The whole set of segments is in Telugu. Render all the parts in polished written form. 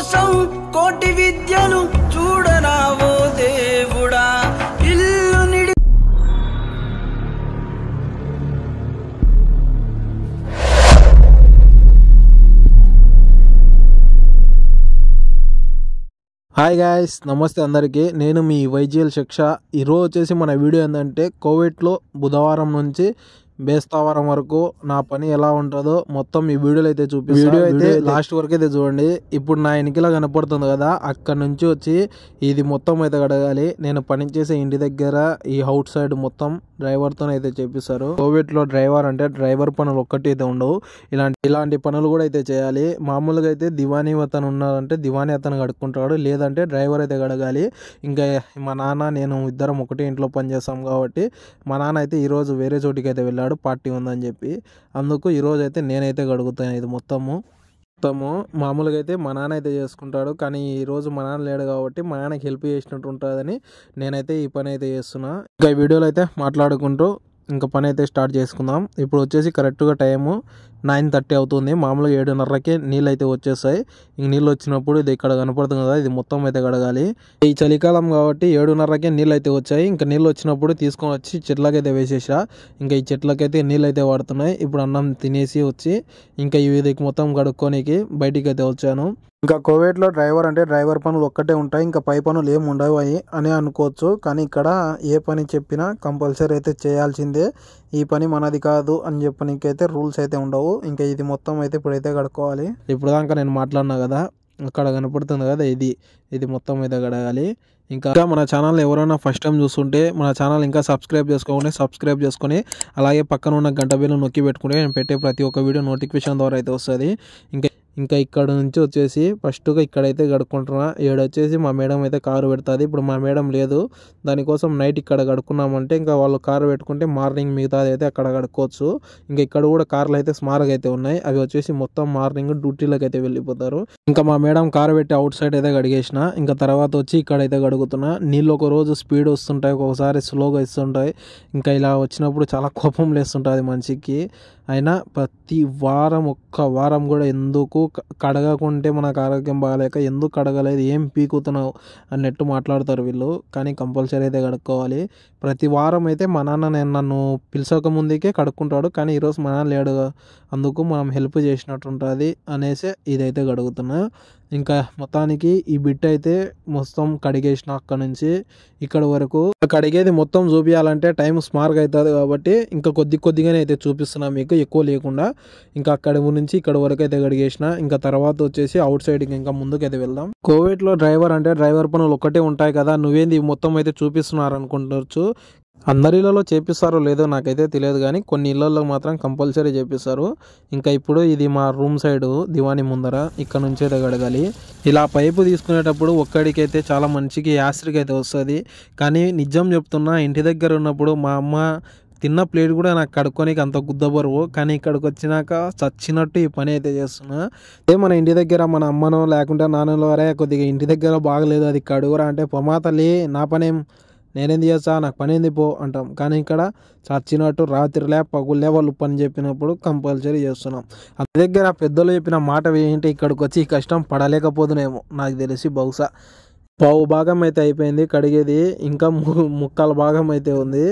కోసం కోటి విద్యలు చూడరావో దేవుడా ఇల్లు నిడి హాయ్ గాయ్స్, నమస్తే అందరికీ. నేను మీ వైజీఎల్ శిక్ష. ఈరోజు వచ్చేసి మన వీడియో ఏంటంటే కోవిడ్లో బుధవారం నుంచి బేస్తవారం వరకు నా పని ఎలా ఉంటుందో మొత్తం ఈ వీడియోలో అయితే చూపిస్తాను. వీడియో అయితే లాస్ట్ వరకు అయితే చూడండి. ఇప్పుడు నా ఎన్నికలా కనపడుతుంది కదా, అక్కడ నుంచి వచ్చి ఇది మొత్తం అయితే కడగాలి. నేను పని చేసే ఇంటి దగ్గర ఈ అవుట్ సైడ్ మొత్తం డ్రైవర్తో అయితే చేపిస్తారు. కోవిడ్లో డ్రైవర్ అంటే డ్రైవర్ పనులు ఒక్కటి అయితే ఉండవు, ఇలాంటి పనులు కూడా అయితే చేయాలి. మామూలుగా అయితే దివానీ అతను ఉన్నారంటే దివానీ అతను కడుక్కుంటాడు, లేదంటే డ్రైవర్ అయితే కడగాలి. ఇంకా మా నాన్న నేను ఇద్దరం ఒకటే ఇంట్లో పని చేస్తాం కాబట్టి మా నాన్న అయితే ఈరోజు వేరే చోటికి అయితే వెళ్ళాడు, పార్టీ ఉందని చెప్పి. అందుకు ఈరోజు అయితే నేనైతే గడుగుతాను ఇది మొత్తము. మామూలుగా అయితే మా నాన్న అయితే చేసుకుంటాడు, కానీ ఈరోజు మా నాన్న లేడు కాబట్టి మా నాన్నకి హెల్ప్ చేసినట్టు ఉంటుందని నేనైతే ఈ పని అయితే చేస్తున్నా. ఇంకా ఈ వీడియోలో అయితే మాట్లాడుకుంటూ ఇంకా పని అయితే స్టార్ట్ చేసుకుందాం. ఇప్పుడు వచ్చేసి కరెక్ట్గా టైము 9:30 అవుతుంది. మామూలుగా 7:30కే నీళ్ళు అయితే వచ్చేస్తాయి. ఇంక నీళ్ళు వచ్చినప్పుడు ఇది ఇక్కడ కనపడుతుంది కదా, ఇది మొత్తం అయితే కడగాలి. ఈ చలికాలం కాబట్టి 7:30కే నీళ్ళు అయితే వచ్చాయి. ఇంకా నీళ్ళు వచ్చినప్పుడు తీసుకొని వచ్చి చెట్లకైతే వేసేసా. ఇంకా ఈ చెట్లకైతే నీళ్ళు అయితే వాడుతున్నాయి. ఇప్పుడు అన్నం తినేసి వచ్చి ఇంకా ఇది మొత్తం కడుక్కోనికి బయటికి అయితే వచ్చాను. ఇంకా కోవిడ్లో డ్రైవర్ అంటే డ్రైవర్ పనులు ఒక్కటే ఉంటాయి, ఇంకా పై పనులు ఏమి ఉండవు అని అనుకోవచ్చు. కానీ ఇక్కడ ఏ పని చెప్పినా కంపల్సరీ అయితే చేయాల్సిందే. ఈ పని మనది కాదు అని చెప్పనీకైతే రూల్స్ అయితే ఉండవు. ఇంకా ఇది మొత్తం అయితే ఇప్పుడైతే కడుక్కోవాలి. ఇప్పుడు దాకా నేను మాట్లాడినా కదా, అక్కడ కనపడుతుంది కదా, ఇది మొత్తం అయితే కడగాలి. ఇంకా మన ఛానల్ ఎవరైనా ఫస్ట్ టైం చూస్తుంటే మన ఛానల్ ఇంకా సబ్స్క్రైబ్ చేసుకొని అలాగే పక్కన ఉన్న గంట బిల్లు నొక్కి పెట్టుకుంటే నేను పెట్టే ప్రతి ఒక్క వీడియో నోటిఫికేషన్ ద్వారా అయితే వస్తుంది. ఇంకా ఇక్కడ నుంచి వచ్చేసి ఫస్ట్గా ఇక్కడైతే కడుక్కుంటున్నా. వచ్చేసి మా మేడం అయితే కారు పెడుతుంది. ఇప్పుడు మా మేడం లేదు, దానికోసం నైట్ ఇక్కడ కడుక్కున్నామంటే ఇంకా వాళ్ళు కారు పెట్టుకుంటే మార్నింగ్ మిగతాది అయితే అక్కడ కడుక్కోవచ్చు. ఇంకా ఇక్కడ కూడా కార్లు అయితే స్మార్ట్గా అయితే ఉన్నాయి, అవి వచ్చేసి మొత్తం మార్నింగ్ డ్యూటీలకు అయితే వెళ్ళిపోతారు. ఇంకా మా మేడం కారు పెట్టి అవుట్ సైడ్ అయితే కడిగేసిన. ఇంకా తర్వాత వచ్చి ఇక్కడైతే కడుగుతున్నా. నీళ్ళు ఒక రోజు స్పీడ్ వస్తుంటాయి, ఒక్కొక్కసారి స్లోగా ఇస్తుంటాయి. ఇంకా ఇలా వచ్చినప్పుడు చాలా కోపం లేస్తుంటుంది మనిషికి. అయినా ప్రతి వారం ఒక్క వారం కూడా ఎందుకు కడగకుంటే మనకు ఆరోగ్యం బాగాలేక ఎందుకు కడగలేదు, ఏం పీకుతున్నావు అన్నట్టు మాట్లాడతారు వీళ్ళు. కానీ కంపల్సరీ అయితే కడుక్కోవాలి. ప్రతి వారం అయితే మా నాన్న నన్ను పిలిచక ముందుకే కడుక్కుంటాడు, కానీ ఈరోజు మా నాన్న లేడు, అందుకు మనం హెల్ప్ చేసినట్టు ఉంటుంది అనేసి ఇదైతే కడుగుతున్నా. ఇంకా మొత్తానికి ఈ బిట్ అయితే మొత్తం కడిగేసిన అక్కడ నుంచి ఇక్కడ వరకు. కడిగేది మొత్తం చూపించాలంటే టైం స్మార్ట్గా అవుతుంది కాబట్టి ఇంకా కొద్దిగానే అయితే చూపిస్తున్నా మీకు, ఎక్కువ లేకుండా. ఇంకా అక్కడ నుంచి ఇక్కడ వరకు అయితే కడిగేసిన. ఇంకా తర్వాత వచ్చేసి అవుట్ సైడ్ ఇంకా ముందుకైతే వెళ్దాం. కోవిడ్లో డ్రైవర్ అంటే డ్రైవర్ పనులు ఒక్కటే ఉంటాయి కదా, నువ్వేంది మొత్తం అయితే చూపిస్తున్నారు అనుకుంటవచ్చు. అందరి ఇళ్లలో చేపిస్తారో లేదో నాకైతే తెలియదు, కానీ కొన్ని ఇళ్లలో మాత్రం కంపల్సరీ చేపిస్తారు. ఇంకా ఇప్పుడు ఇది మా రూమ్ సైడ్ దివాణి ముందర, ఇక్కడ నుంచి అయితే కడగాలి. ఇలా పైపు తీసుకునేటప్పుడు ఒక్కడికైతే చాలా మంచికి యాసిడ్కి అయితే వస్తుంది. కానీ నిజం చెప్తున్నా, ఇంటి దగ్గర ఉన్నప్పుడు మా అమ్మ తిన్న ప్లేట్ కూడా నాకు కడుక్కోనికి అంత గుద్దబరువు, కానీ ఇక్కడికి వచ్చినాక చచ్చినట్టు ఈ పని అయితే చేస్తున్నా. అదే మన ఇంటి దగ్గర మన అమ్మనో లేకుంటే నాన్నలో వరే కొద్దిగా ఇంటి దగ్గర బాగలేదు అది కడుగురా అంటే పొమాతలే నా పనేం, నేనేం చేస్తా, నాకు పని ఏంది పో అంటాం. కానీ ఇక్కడ చచ్చినట్టు రాత్రిలే పగులే వాళ్ళు పని చెప్పినప్పుడు కంపల్సరీ చేస్తున్నాం. అంత దగ్గర పెద్దలు చెప్పిన మాట ఏంటి, ఇక్కడికి వచ్చి ఈ కష్టం పడలేకపోతున్నాయేమో నాకు తెలిసి. బహుశా పావు భాగం అయితే అయిపోయింది కడిగేది, ఇంకా ముక్కాల భాగం అయితే ఉంది.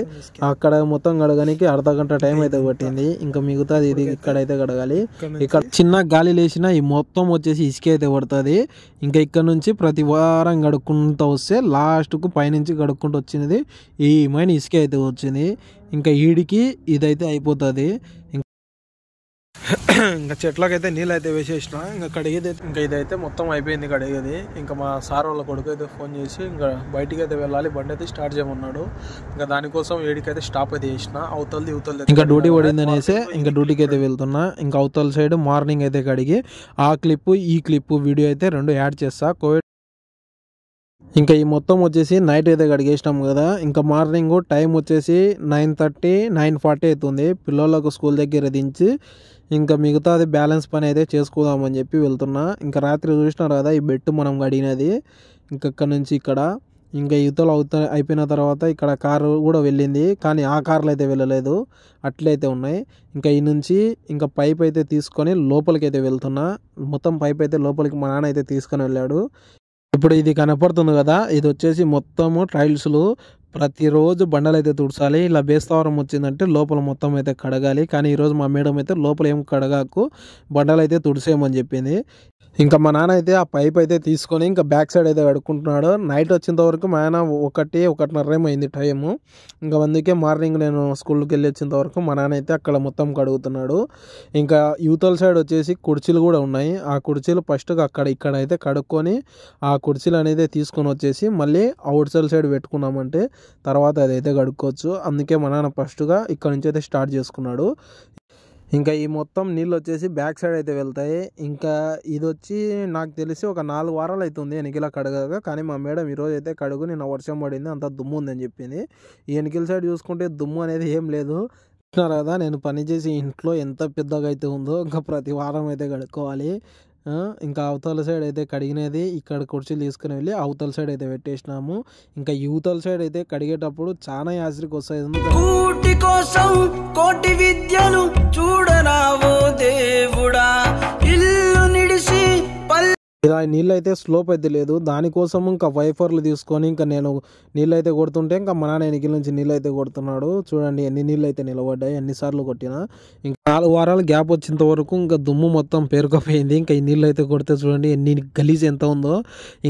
అక్కడ మొత్తం కడగడానికి అర్ధగంట టైం అయితే పట్టింది. ఇంకా మిగతాది ఇది ఇక్కడైతే కడగాలి. ఇక్కడ చిన్న గాలి లేచినా ఈ మొత్తం వచ్చేసి ఇసుక అయితే పడుతుంది. ఇంకా ఇక్కడ నుంచి ప్రతి వారం కడుక్కుంటూ వస్తే లాస్ట్కు పైనుంచి కడుక్కుంటూ వచ్చినది ఈ మైన ఇసుక అయితే వచ్చింది. ఇంకా ఈడికి ఇదైతే అయిపోతుంది. ఇంకా చెట్లకైతే నీళ్ళు అయితే వేసేసిన. ఇంకా కడిగేది ఇంకా ఇదైతే మొత్తం అయిపోయింది కడిగేది. ఇంకా మా సార్ వాళ్ళ కొడుకు అయితే ఫోన్ చేసి ఇంకా బయటికి అయితే వెళ్ళాలి, బండి అయితే స్టార్ట్ చేయమన్నాడు. ఇంకా దానికోసం ఏడికైతే స్టాప్ అయితే చేసిన. అవతలది ఇంకా డ్యూటీ పడింది అనేసి ఇంకా డ్యూటీకి అయితే వెళ్తున్నా. ఇంకా అవతల సైడ్ మార్నింగ్ అయితే కడిగి ఆ క్లిప్ ఈ క్లిప్ వీడియో అయితే 2 యాడ్ చేస్తా. కోవిడ్ ఇంకా ఈ మొత్తం వచ్చేసి నైట్ అయితే కడిగేసినాం కదా. ఇంకా మార్నింగ్ టైం వచ్చేసి 9:30 9:40 అవుతుంది. పిల్లలకు స్కూల్ దగ్గర దించి ఇంకా మిగతాది బ్యాలెన్స్ పని అయితే చేసుకుందామని చెప్పి వెళ్తున్నా. ఇంకా రాత్రి చూసినారు కదా ఈ బెడ్ మనం కడిగినది. ఇంకా ఇక్కడ నుంచి ఇక్కడ ఇంకా యువతలు అయిపోయిన తర్వాత ఇక్కడ కారు కూడా వెళ్ళింది, కానీ ఆ కార్లు అయితే వెళ్ళలేదు, అట్లయితే ఉన్నాయి. ఇంకా ఈ నుంచి ఇంకా పైప్ అయితే తీసుకొని లోపలికి అయితే వెళ్తున్నా. మొత్తం పైప్ అయితే లోపలికి మా నాన్న అయితే తీసుకొని వెళ్ళాడు. ఇప్పుడు ఇది కనపడుతుంది కదా, ఇది వచ్చేసి మొత్తము టైల్స్లు. ప్రతిరోజు బండలు అయితే తుడసాలి. ఇలా బేస్తవారం వచ్చిందంటే లోపల మొత్తం అయితే కడగాలి. కానీ ఈరోజు మా మేడం అయితే లోపల ఏం కడగాకు, బండలు అయితే తుడిసేయమని చెప్పింది. ఇంకా మా నాన్న అయితే ఆ పైప్ అయితే తీసుకొని ఇంకా బ్యాక్ సైడ్ అయితే కడుక్కుంటున్నాడు. నైట్ వచ్చేంత వరకు మా నాన్న 1:30 అయింది టైము. ఇంకా అందుకే మార్నింగ్ నేను స్కూల్కి వెళ్ళి వచ్చేంత వరకు మా నాన్న అయితే అక్కడ మొత్తం కడుగుతున్నాడు. ఇంకా యువతల సైడ్ వచ్చేసి కుర్చీలు కూడా ఉన్నాయి. ఆ కుర్చీలు ఫస్ట్గా ఇక్కడ అయితే కడుక్కొని ఆ కుర్చీలు అనేది తీసుకొని వచ్చేసి మళ్ళీ అవుట్ సైడ్ పెట్టుకున్నామంటే తర్వాత అదైతే కడుక్కోవచ్చు. అందుకే మా నాన్న ఫస్ట్గా ఇక్కడ నుంచి అయితే స్టార్ట్ చేసుకున్నాడు. ఇంకా ఈ మొత్తం నీళ్ళు వచ్చేసి బ్యాక్ సైడ్ అయితే వెళ్తాయి. ఇంకా ఇది వచ్చి నాకు తెలిసి ఒక 4 వారాలు అవుతుంది ఎనికిలా కడగగా. కానీ మా మేడం ఈరోజు అయితే కడుగు, నిన్న వర్షం పడింది, అంత దుమ్ము ఉందని చెప్పింది. ఈ ఎనికిల సైడ్ చూసుకుంటే దుమ్ము అనేది ఏం లేదు. చూస్తున్నారు కదా నేను పనిచేసి ఇంట్లో ఎంత పెద్దగా అయితే ఉందో. ఇంకా ప్రతి వారం అయితే కడుక్కోవాలి. ఇంకా అవతల సైడ్ అయితే కడిగినది ఇక్కడ కుర్చీలు తీసుకుని వెళ్ళి అవతల సైడ్ అయితే పెట్టేసినాము. ఇంకా యువతల సైడ్ అయితే కడిగేటప్పుడు చాలా యాసిరికి వస్తాయి. కూటి కోసం కోటి విద్యలు చూడరావో దేవుడా, ఇల్లు నిడిసి ఇలా నీళ్ళు అయితే స్లోప్ అయితే లేదు, దానికోసం ఇంకా వైఫర్లు తీసుకొని ఇంకా నేను నీళ్ళు అయితే కొడుతుంటే ఇంకా మా నాన్న ఎనికిల నుంచి నీళ్ళు అయితే కొడుతున్నాడు. చూడండి ఎన్ని నీళ్ళు అయితే నిలబడ్డాయి, ఎన్నిసార్లు కొట్టినా. ఇంకా 4 వారాలు గ్యాప్ వచ్చేంత వరకు ఇంకా దుమ్ము మొత్తం పేరుకపోయింది. ఇంకా ఈ నీళ్ళు అయితే కొడితే చూడండి ఎన్ని గలీజ్ ఎంత ఉందో.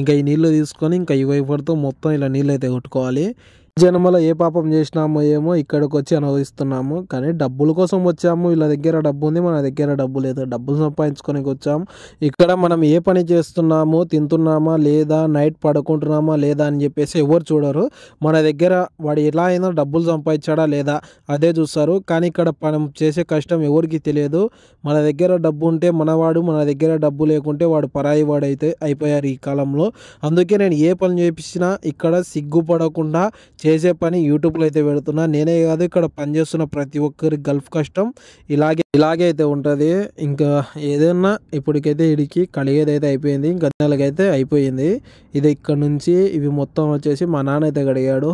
ఇంకా ఈ నీళ్ళు తీసుకొని ఇంకా ఈ వైఫర్తో మొత్తం ఇలా నీళ్ళు అయితే కొట్టుకోవాలి. జన్మలో ఏ పాపం చేసినామో ఏమో ఇక్కడికి వచ్చి అనుభవిస్తున్నాము. కానీ డబ్బుల కోసం వచ్చాము, వీళ్ళ దగ్గర డబ్బు ఉంది, మన దగ్గర డబ్బు లేదు, డబ్బులు సంపాదించుకోనికి వచ్చాము. ఇక్కడ మనం ఏ పని చేస్తున్నామో, తింటున్నామా లేదా, నైట్ పడుకుంటున్నామా లేదా అని చెప్పేసి ఎవరు చూడరు. మన దగ్గర వాడు ఎలా అయినా డబ్బులు సంపాదించాడా లేదా అదే చూస్తారు. కానీ ఇక్కడ మనం చేసే కష్టం ఎవరికి తెలియదు. మన దగ్గర డబ్బు ఉంటే మనవాడు, మన దగ్గర డబ్బు లేకుంటే వాడు పరాయి వాడు అయితే అయిపోయారు ఈ కాలంలో. అందుకే నేను ఏ పని చేపించినా ఇక్కడ సిగ్గుపడకుండా చేసే పని యూట్యూబ్లో అయితే పెడుతున్నా. నేనే కాదు ఇక్కడ పనిచేస్తున్న ప్రతి ఒక్కరి గల్ఫ్ కష్టం ఇలాగే అయితే ఉంటుంది. ఇంకా ఏదైనా ఇప్పటికైతే ఇడికి కడిగేదైతే అయిపోయింది, ఇంకా నెలకైతే అయిపోయింది. ఇది ఇక్కడ నుంచి ఇవి మొత్తం వచ్చేసి మా నాన్న అయితే కడిగాడు,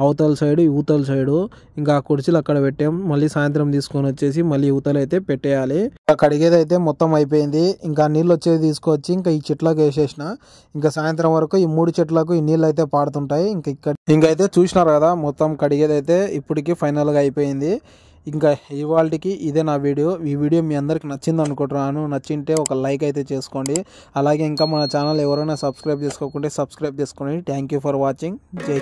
అవతల సైడు యువతల సైడు. ఇంకా ఆ కుర్చీలు అక్కడ పెట్టాం, మళ్ళీ సాయంత్రం తీసుకొని వచ్చేసి మళ్ళీ యువతలు అయితే పెట్టేయాలి. కడిగేది అయితే మొత్తం అయిపోయింది. ఇంకా నీళ్ళు వచ్చేది తీసుకొచ్చి ఇంకా ఈ చెట్లకు వేసేసిన. ఇంకా సాయంత్రం వరకు ఈ 3 చెట్లకు ఈ నీళ్ళు అయితే పాడుతుంటాయి. ఇంకైతే చూసినారు కదా మొత్తం కడిగేది అయితే ఇప్పటికి ఫైనల్గా అయిపోయింది. ఇంకా ఇవాళకి ఇదే నా వీడియో. ఈ వీడియో మీ అందరికి నచ్చింది అనుకుంటున్నాను. నచ్చింటే ఒక లైక్ అయితే చేసుకోండి. అలాగే ఇంకా మన ఛానల్ ఎవరైనా సబ్స్క్రైబ్ చేసుకోకుంటే సబ్స్క్రైబ్ చేసుకోండి. Thank you for watching. జై